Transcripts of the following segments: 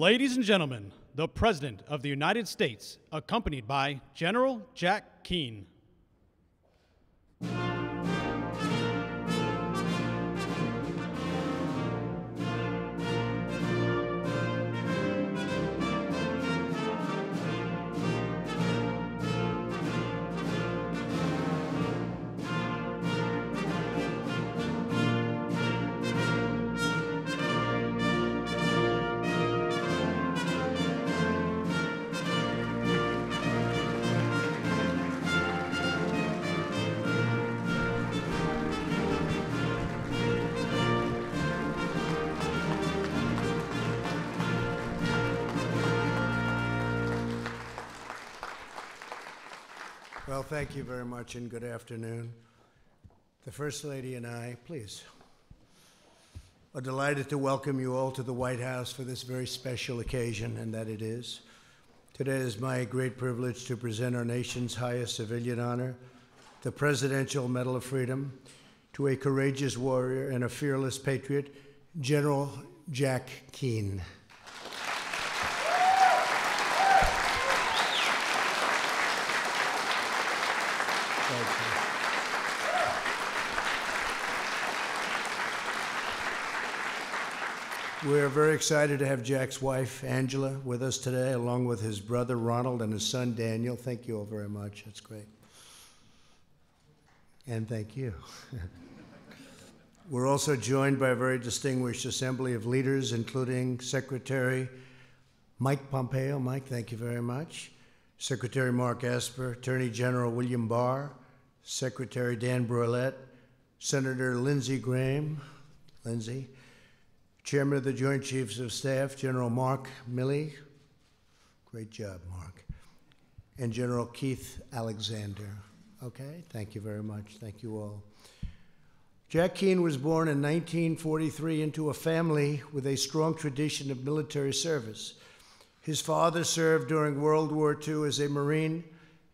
Ladies and gentlemen, the President of the United States, accompanied by General Jack Keane. Well, thank you very much and good afternoon. The First Lady and I, please, are delighted to welcome you all to the White House for this very special occasion, and that it is. Today is my great privilege to present our nation's highest civilian honor, the Presidential Medal of Freedom, to a courageous warrior and a fearless patriot, General Jack Keane. We're very excited to have Jack's wife, Angela, with us today, along with his brother, Ronald, and his son, Daniel. Thank you all very much. That's great. And thank you. We're also joined by a very distinguished assembly of leaders, including Secretary Mike Pompeo. Mike, thank you very much. Secretary Mark Esper, Attorney General William Barr, Secretary Dan Brouillette, Senator Lindsey Graham, Lindsey, Chairman of the Joint Chiefs of Staff, General Mark Milley, great job, Mark, and General Keith Alexander. Okay, thank you very much. Thank you all. Jack Keane was born in 1943 into a family with a strong tradition of military service. His father served during World War II as a Marine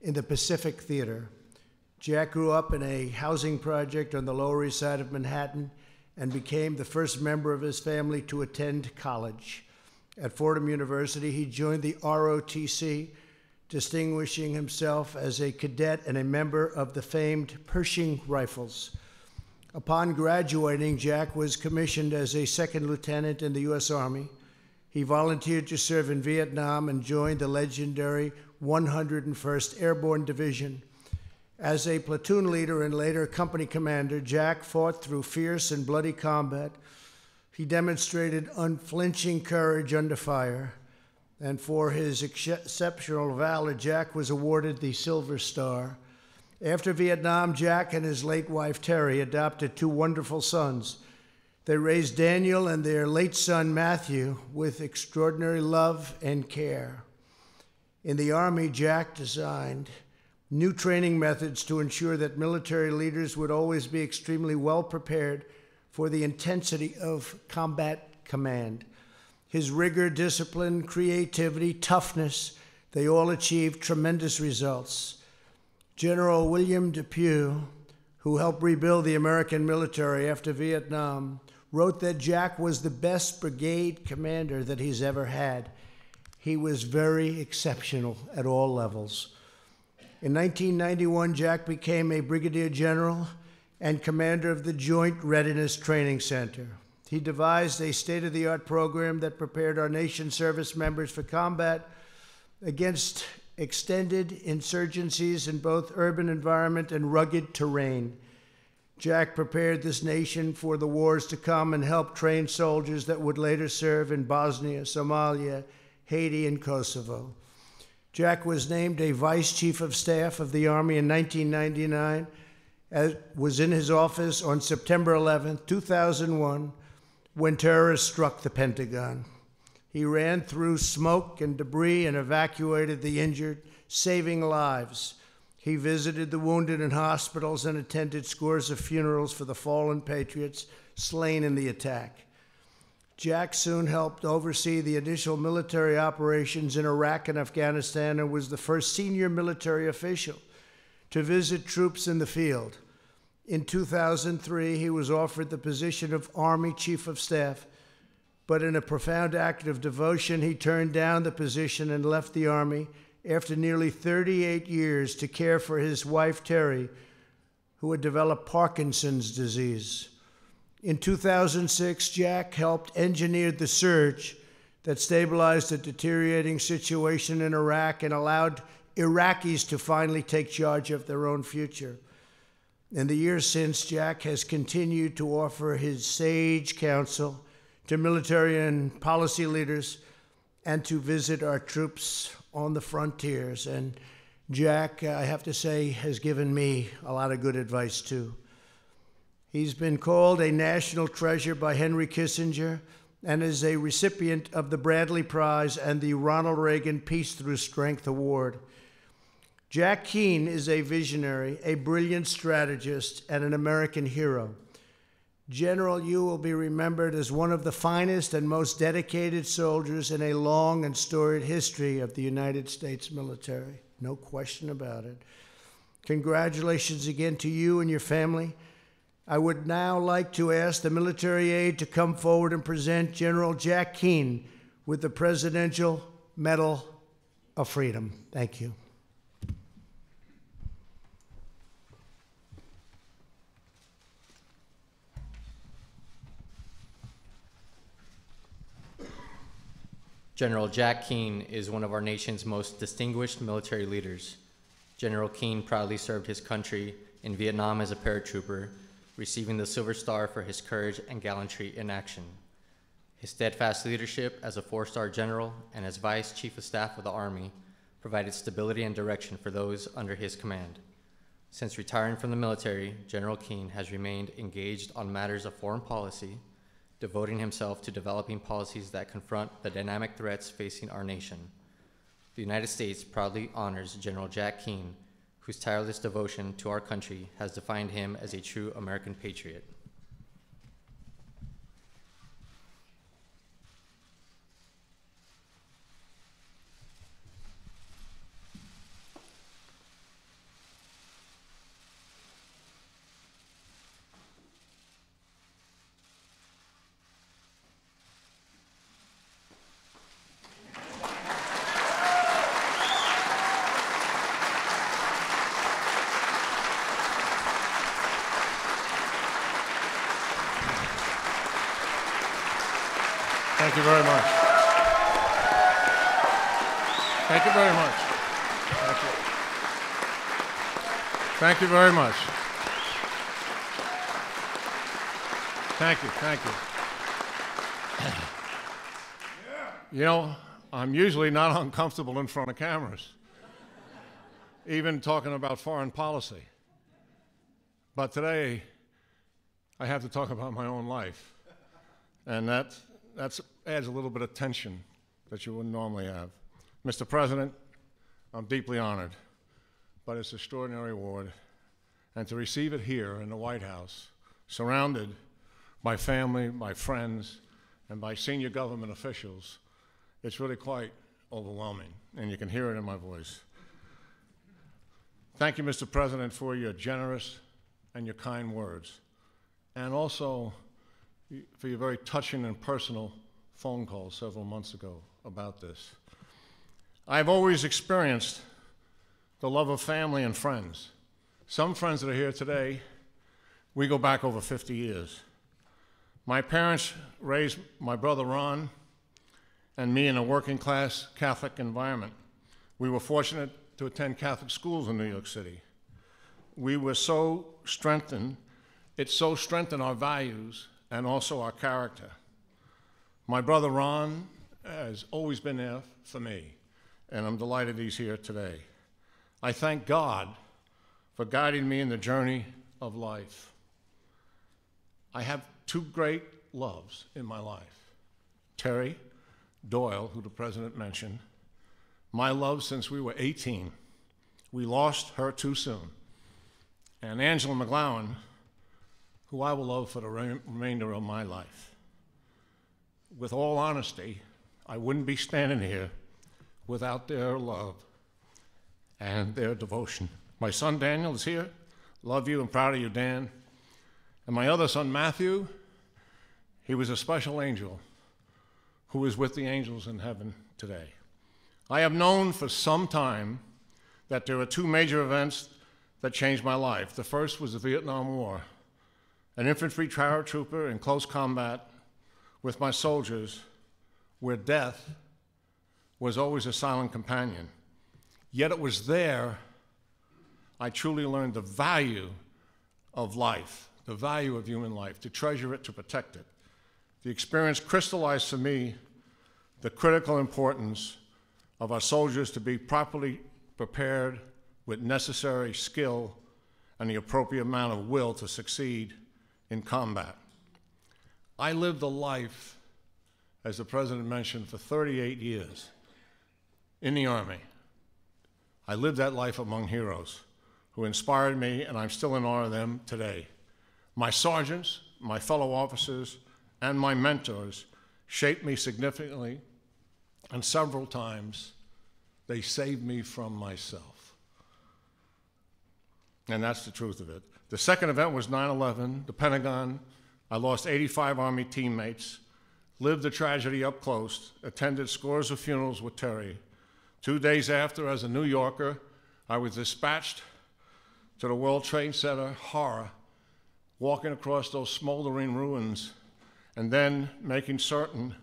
in the Pacific Theater. Jack grew up in a housing project on the Lower East Side of Manhattan and became the first member of his family to attend college. At Fordham University, he joined the ROTC, distinguishing himself as a cadet and a member of the famed Pershing Rifles. Upon graduating, Jack was commissioned as a second lieutenant in the U.S. Army. He volunteered to serve in Vietnam and joined the legendary 101st Airborne Division. As a platoon leader and later company commander, Jack fought through fierce and bloody combat. He demonstrated unflinching courage under fire, and for his exceptional valor, Jack was awarded the Silver Star. After Vietnam, Jack and his late wife, Terry, adopted two wonderful sons. They raised Daniel and their late son, Matthew, with extraordinary love and care. In the Army, Jack designed new training methods to ensure that military leaders would always be extremely well prepared for the intensity of combat command. His rigor, discipline, creativity, toughness, they all achieved tremendous results. General William Depew, who helped rebuild the American military after Vietnam, wrote that Jack was the best brigade commander that he's ever had. He was very exceptional at all levels. In 1991, Jack became a brigadier general and commander of the Joint Readiness Training Center. He devised a state-of-the-art program that prepared our nation's service members for combat against extended insurgencies in both urban environment and rugged terrain. Jack prepared this nation for the wars to come and helped train soldiers that would later serve in Bosnia, Somalia, Haiti, and Kosovo. Jack was named a Vice Chief of Staff of the Army in 1999, was in his office on September 11, 2001, when terrorists struck the Pentagon. He ran through smoke and debris and evacuated the injured, saving lives. He visited the wounded in hospitals and attended scores of funerals for the fallen patriots slain in the attack. Jack soon helped oversee the initial military operations in Iraq and Afghanistan and was the first senior military official to visit troops in the field. In 2003, he was offered the position of Army Chief of Staff, but in a profound act of devotion, he turned down the position and left the Army after nearly 38 years to care for his wife, Terry, who had developed Parkinson's disease. In 2006, Jack helped engineer the surge that stabilized a deteriorating situation in Iraq and allowed Iraqis to finally take charge of their own future. In the years since, Jack has continued to offer his sage counsel to military and policy leaders and to visit our troops on the frontiers. And Jack, I have to say, has given me a lot of good advice too. He's been called a national treasure by Henry Kissinger and is a recipient of the Bradley Prize and the Ronald Reagan Peace Through Strength Award. Jack Keane is a visionary, a brilliant strategist, and an American hero. General, you will be remembered as one of the finest and most dedicated soldiers in a long and storied history of the United States military. No question about it. Congratulations again to you and your family. I would now like to ask the military aide to come forward and present General Jack Keane with the Presidential Medal of Freedom. Thank you. General Jack Keane is one of our nation's most distinguished military leaders. General Keane proudly served his country in Vietnam as a paratrooper, receiving the Silver Star for his courage and gallantry in action. His steadfast leadership as a four-star general and as Vice Chief of Staff of the Army provided stability and direction for those under his command. Since retiring from the military, General Keane has remained engaged on matters of foreign policy, devoting himself to developing policies that confront the dynamic threats facing our nation. The United States proudly honors General Jack Keane, whose tireless devotion to our country has defined him as a true American patriot. Thank you very much. Thank you very much. Thank you. Thank you very much. Thank you, thank you. You know, I'm usually not uncomfortable in front of cameras, even talking about foreign policy. But today, I have to talk about my own life, and that adds a little bit of tension that you wouldn't normally have. Mr. President, I'm deeply honored by this extraordinary award, and to receive it here in the White House, surrounded by family, by friends, and by senior government officials, it's really quite overwhelming, and you can hear it in my voice. Thank you, Mr. President, for your generous and your kind words, and also for your very touching and personal phone call several months ago about this. I've always experienced the love of family and friends. Some friends that are here today, we go back over 50 years. My parents raised my brother Ron and me in a working class Catholic environment. We were fortunate to attend Catholic schools in New York City. We were so strengthened, it so strengthened our values and also our character. My brother Ron has always been there for me, and I'm delighted he's here today. I thank God for guiding me in the journey of life. I have two great loves in my life. Terry Doyle, who the President mentioned, my love since we were 18. We lost her too soon. And Angela McGlowan, who I will love for the remainder of my life. With all honesty, I wouldn't be standing here without their love and their devotion. My son Daniel is here. Love you and proud of you, Dan. And my other son Matthew, he was a special angel who is with the angels in heaven today. I have known for some time that there are two major events that changed my life. The first was the Vietnam War. An infantry paratrooper in close combat with my soldiers, where death was always a silent companion. Yet it was there I truly learned the value of life, the value of human life, to treasure it, to protect it. The experience crystallized for me the critical importance of our soldiers to be properly prepared with necessary skill and the appropriate amount of will to succeed in combat. I lived a life, as the President mentioned, for 38 years in the Army. I lived that life among heroes who inspired me, and I'm still in awe of them today. My sergeants, my fellow officers, and my mentors shaped me significantly, and several times they saved me from myself. And that's the truth of it. The second event was 9/11, the Pentagon. I lost 85 Army teammates, lived the tragedy up close, attended scores of funerals with Terry. 2 days after, as a New Yorker, I was dispatched to the World Trade Center, horror, walking across those smoldering ruins, and then making certain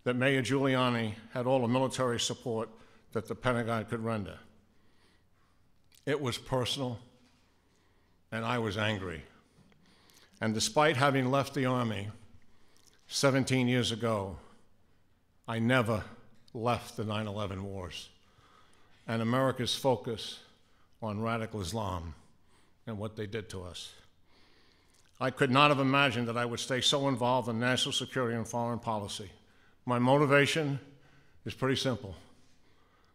that Mayor Giuliani had all the military support that the Pentagon could render. It was personal, and I was angry. And despite having left the Army 17 years ago, I never left the 9/11 wars and America's focus on radical Islam and what they did to us. I could not have imagined that I would stay so involved in national security and foreign policy. My motivation is pretty simple.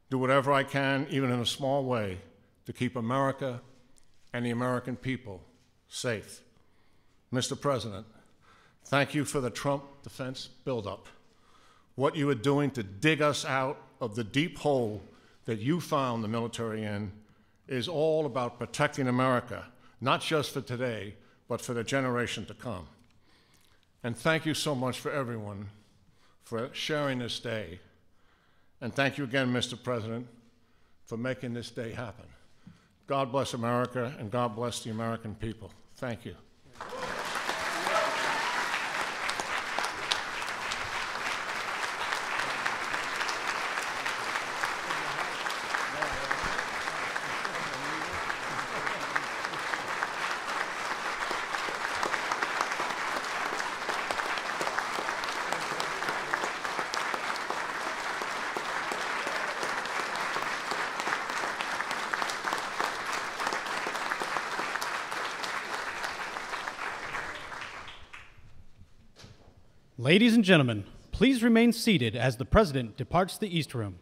Do whatever I can, even in a small way, to keep America and the American people safe. Mr. President, thank you for the Trump defense buildup. What you are doing to dig us out of the deep hole that you found the military in is all about protecting America, not just for today, but for the generation to come. And thank you so much for everyone for sharing this day. And thank you again, Mr. President, for making this day happen. God bless America, and God bless the American people. Thank you. Ladies and gentlemen, please remain seated as the President departs the East Room.